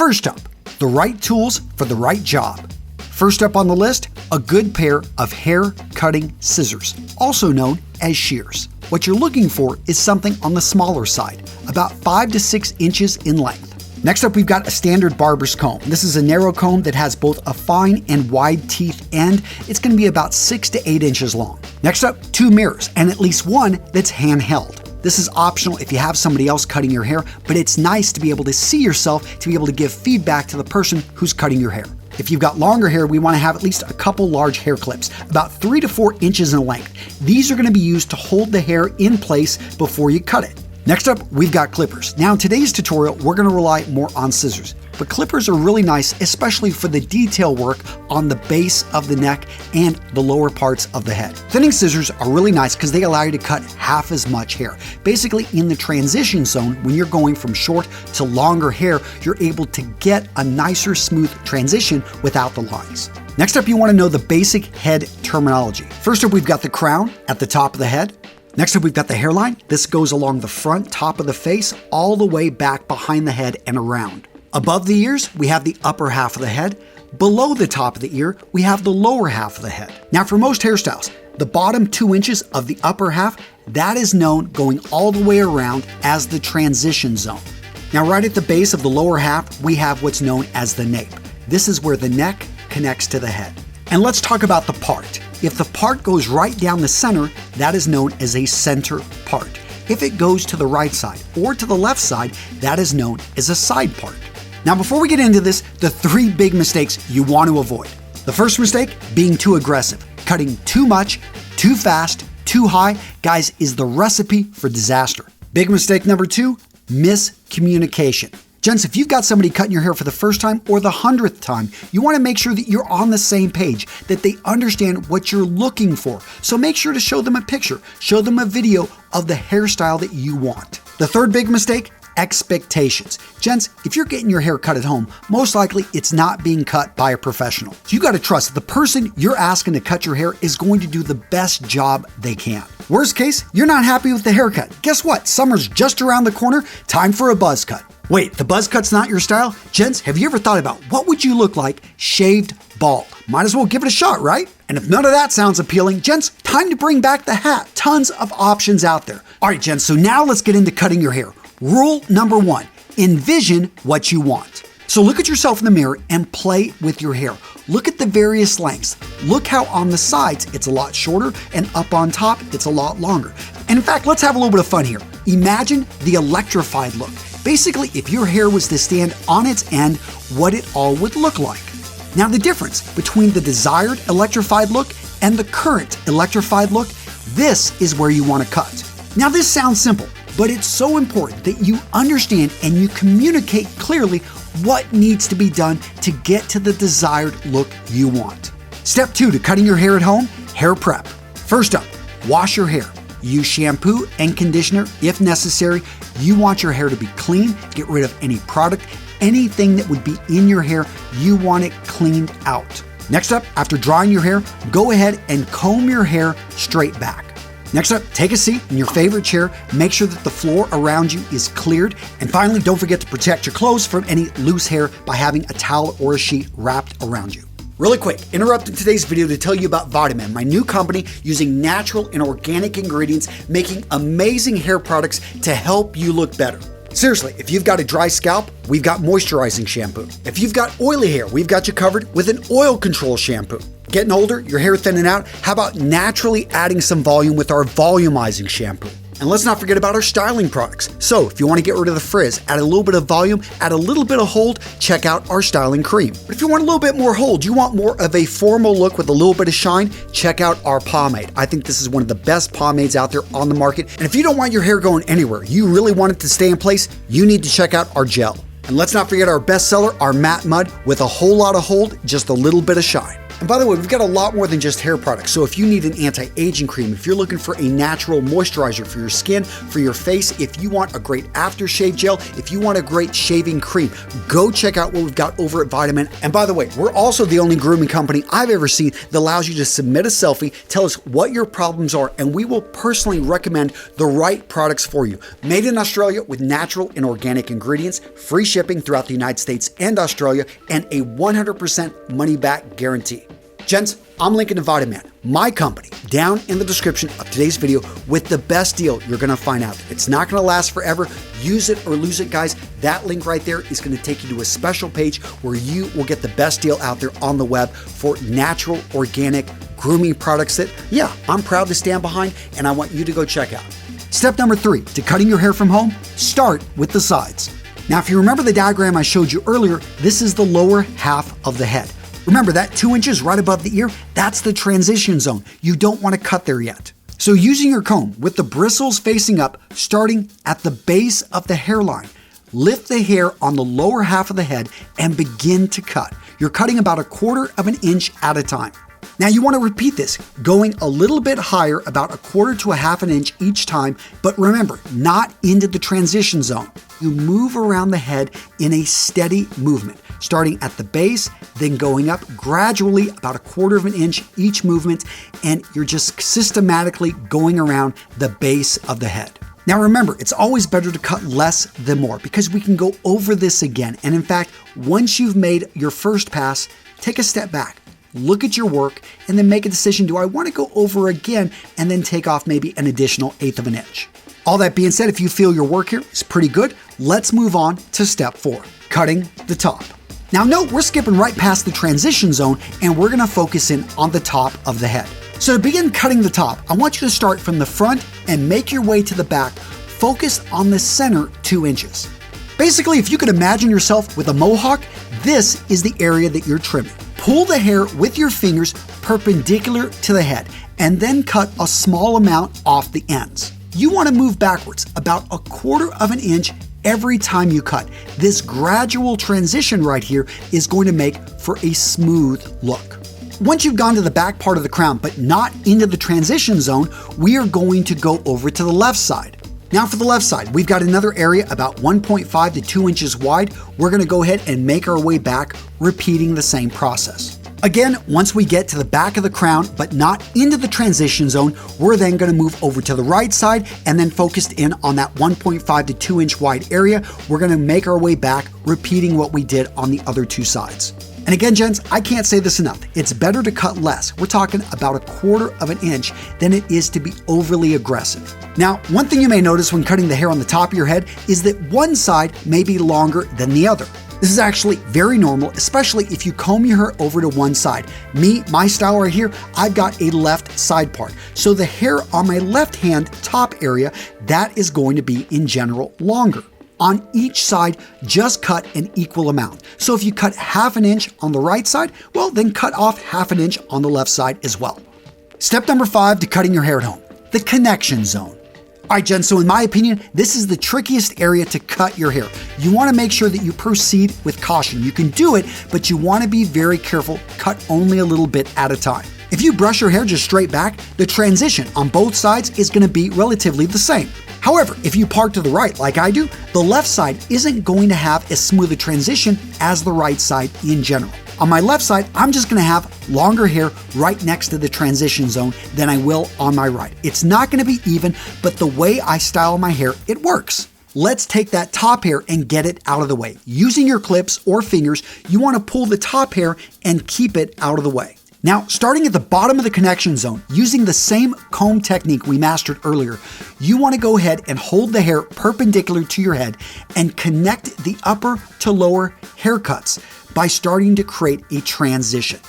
First up, the right tools for the right job. First up on the list, a good pair of hair cutting scissors, also known as shears. What you're looking for is something on the smaller side, about 5 to 6 inches in length. Next up, we've got a standard barber's comb. This is a narrow comb that has both a fine and wide teeth end. It's going to be about 6 to 8 inches long. Next up, 2 mirrors, and at least one that's handheld. This is optional if you have somebody else cutting your hair, but it's nice to be able to see yourself, to be able to give feedback to the person who's cutting your hair. If you've got longer hair, we want to have at least a couple large hair clips, about 3 to 4 inches in length. These are going to be used to hold the hair in place before you cut it. Next up, we've got clippers. Now in today's tutorial, we're going to rely more on scissors, but clippers are really nice, especially for the detail work on the base of the neck and the lower parts of the head. Thinning scissors are really nice because they allow you to cut half as much hair. Basically, in the transition zone, when you're going from short to longer hair, you're able to get a nicer, smooth transition without the lines. Next up, you want to know the basic head terminology. First up, we've got the crown at the top of the head. Next up, we've got the hairline. This goes along the front top of the face, all the way back behind the head and around. Above the ears, we have the upper half of the head. Below the top of the ear, we have the lower half of the head. Now for most hairstyles, the bottom 2 inches of the upper half, that is known going all the way around as the transition zone. Now right at the base of the lower half, we have what's known as the nape. This is where the neck connects to the head. And let's talk about the part. If the part goes right down the center, that is known as a center part. If it goes to the right side or to the left side, that is known as a side part. Now, before we get into this, the 3 big mistakes you want to avoid. The first mistake, being too aggressive. Cutting too much, too fast, too high, guys, is the recipe for disaster. Big mistake number 2, miscommunication. Gents, if you've got somebody cutting your hair for the first time or the 100th time, you want to make sure that you're on the same page, that they understand what you're looking for. So make sure to show them a picture, show them a video of the hairstyle that you want. The third big mistake, expectations. Gents, if you're getting your hair cut at home, most likely it's not being cut by a professional. So you got to trust that the person you're asking to cut your hair is going to do the best job they can. Worst case, you're not happy with the haircut. Guess what? Summer's just around the corner. Time for a buzz cut. Wait, the buzz cut's not your style? Gents, have you ever thought about what would you look like shaved bald? Might as well give it a shot, right? And if none of that sounds appealing, gents, time to bring back the hat. Tons of options out there. All right, gents, so now let's get into cutting your hair. Rule number 1, envision what you want. So look at yourself in the mirror and play with your hair. Look at the various lengths. Look how on the sides it's a lot shorter and up on top it's a lot longer. And in fact, let's have a little bit of fun here. Imagine the electrified look. Basically, if your hair was to stand on its end, what it all would look like. Now the difference between the desired electrified look and the current electrified look, this is where you want to cut. Now this sounds simple, but it's so important that you understand and you communicate clearly what needs to be done to get to the desired look you want. Step 2 to cutting your hair at home, hair prep. First up, wash your hair. Use shampoo and conditioner if necessary. You want your hair to be clean, get rid of any product, anything that would be in your hair, you want it cleaned out. Next up, after drying your hair, go ahead and comb your hair straight back. Next up, take a seat in your favorite chair, make sure that the floor around you is cleared, and finally, don't forget to protect your clothes from any loose hair by having a towel or a sheet wrapped around you. Really quick, interrupting today's video to tell you about Vitamin, my new company using natural and organic ingredients, making amazing hair products to help you look better. Seriously, if you've got a dry scalp, we've got moisturizing shampoo. If you've got oily hair, we've got you covered with an oil control shampoo. Getting older, your hair thinning out, how about naturally adding some volume with our volumizing shampoo? And let's not forget about our styling products. So if you want to get rid of the frizz, add a little bit of volume, add a little bit of hold, check out our styling cream. But if you want a little bit more hold, you want more of a formal look with a little bit of shine, check out our pomade. I think this is one of the best pomades out there on the market. And if you don't want your hair going anywhere, you really want it to stay in place, you need to check out our gel. And let's not forget our bestseller, our matte mud, with a whole lot of hold, just a little bit of shine. And by the way, we've got a lot more than just hair products. So if you need an anti-aging cream, if you're looking for a natural moisturizer for your skin, for your face, if you want a great aftershave gel, if you want a great shaving cream, go check out what we've got over at Vitamin. And by the way, we're also the only grooming company I've ever seen that allows you to submit a selfie, tell us what your problems are, and we will personally recommend the right products for you. Made in Australia with natural and organic ingredients, free shipping throughout the United States and Australia, and a 100% money-back guarantee. Gents, I'm linking to Vitamin, my company, down in the description of today's video with the best deal you're gonna find out there. It's not gonna last forever. Use it or lose it, guys. That link right there is gonna take you to a special page where you will get the best deal out there on the web for natural, organic grooming products that, yeah, I'm proud to stand behind and I want you to go check out. Step number 3, to cutting your hair from home, start with the sides. Now, if you remember the diagram I showed you earlier, this is the lower half of the head. Remember that 2 inches right above the ear? That's the transition zone. You don't want to cut there yet. So using your comb with the bristles facing up, starting at the base of the hairline, lift the hair on the lower half of the head and begin to cut. You're cutting about 1/4 of an inch at a time. Now you want to repeat this, going a little bit higher, about 1/4 to 1/2 inch each time, but remember, not into the transition zone. You move around the head in a steady movement, starting at the base, then going up gradually about 1/4 of an inch each movement, and you're just systematically going around the base of the head. Now remember, it's always better to cut less than more because we can go over this again. And in fact, once you've made your first pass, take a step back. Look at your work and then make a decision. Do I want to go over again and then take off maybe an additional 1/8 of an inch? All that being said, if you feel your work here is pretty good, let's move on to step 4, cutting the top. Now note, we're skipping right past the transition zone and we're going to focus in on the top of the head. So to begin cutting the top, I want you to start from the front and make your way to the back. Focus on the center 2 inches. Basically, if you could imagine yourself with a mohawk, this is the area that you're trimming. Pull the hair with your fingers perpendicular to the head and then cut a small amount off the ends. You want to move backwards about 1/4 of an inch every time you cut. This gradual transition right here is going to make for a smooth look. Once you've gone to the back part of the crown but not into the transition zone, we are going to go over to the left side. Now for the left side, we've got another area about 1.5 to 2 inches wide. We're going to go ahead and make our way back, repeating the same process. Again, once we get to the back of the crown, but not into the transition zone, we're then going to move over to the right side and then focused in on that 1.5 to 2 inch wide area. We're going to make our way back, repeating what we did on the other two sides. And again, gents, I can't say this enough. It's better to cut less. We're talking about 1/4 of an inch than it is to be overly aggressive. Now, one thing you may notice when cutting the hair on the top of your head is that one side may be longer than the other. This is actually very normal, especially if you comb your hair over to one side. My style right here, I've got a left side part. So the hair on my left hand top area, that is going to be in general longer. On each side, just cut an equal amount. So if you cut 1/2 inch on the right side, well, then cut off 1/2 inch on the left side as well. Step number 5 to cutting your hair at home, the connection zone. All right, Jen, so in my opinion, this is the trickiest area to cut your hair. You want to make sure that you proceed with caution. You can do it, but you want to be very careful. Cut only a little bit at a time. If you brush your hair just straight back, the transition on both sides is going to be relatively the same. However, if you part to the right like I do, the left side isn't going to have as smooth a transition as the right side in general. On my left side, I'm just going to have longer hair right next to the transition zone than I will on my right. It's not going to be even, but the way I style my hair, it works. Let's take that top hair and get it out of the way. Using your clips or fingers, you want to pull the top hair and keep it out of the way. Now, starting at the bottom of the connection zone, using the same comb technique we mastered earlier, you want to go ahead and hold the hair perpendicular to your head and connect the upper to lower haircuts by starting to create a transition.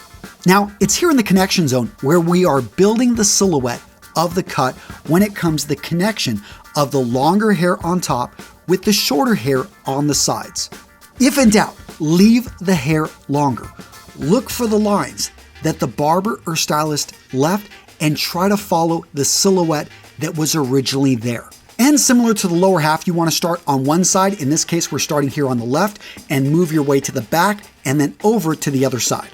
Now, it's here in the connection zone where we are building the silhouette of the cut when it comes to the connection of the longer hair on top with the shorter hair on the sides. If in doubt, leave the hair longer. Look for the lines that the barber or stylist left and try to follow the silhouette that was originally there. And similar to the lower half, you want to start on one side. In this case, we're starting here on the left and move your way to the back and then over to the other side.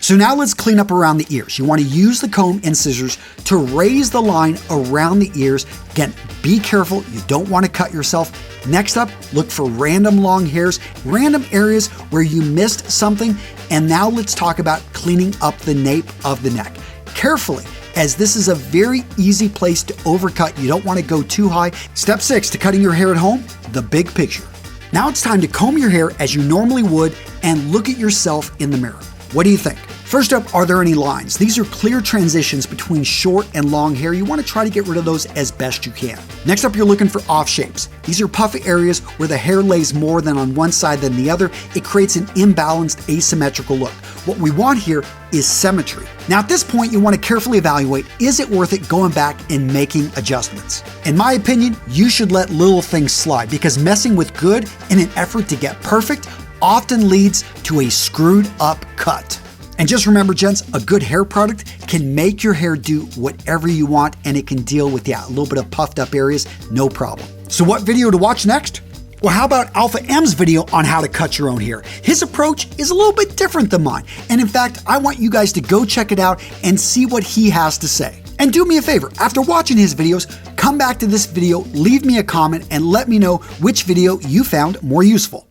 So now let's clean up around the ears. You want to use the comb and scissors to raise the line around the ears. Again, be careful, you don't want to cut yourself. Next up, look for random long hairs, random areas where you missed something. And now let's talk about cleaning up the nape of the neck. Carefully, as this is a very easy place to overcut. You don't want to go too high. Step 6 to cutting your hair at home, the big picture. Now it's time to comb your hair as you normally would and look at yourself in the mirror. What do you think? First up, are there any lines? These are clear transitions between short and long hair. You want to try to get rid of those as best you can. Next up, you're looking for off shapes. These are puffy areas where the hair lays more than on one side than the other. It creates an imbalanced, asymmetrical look. What we want here is symmetry. Now at this point, you want to carefully evaluate, is it worth it going back and making adjustments? In my opinion, you should let little things slide because messing with good in an effort to get perfect often leads to a screwed up cut. And just remember, gents, a good hair product can make your hair do whatever you want, and it can deal with, a little bit of puffed up areas, no problem. So what video to watch next? Well, how about Alpha M's video on how to cut your own hair? His approach is a little bit different than mine. And in fact, I want you guys to go check it out and see what he has to say. And do me a favor, after watching his videos, come back to this video, leave me a comment, and let me know which video you found more useful.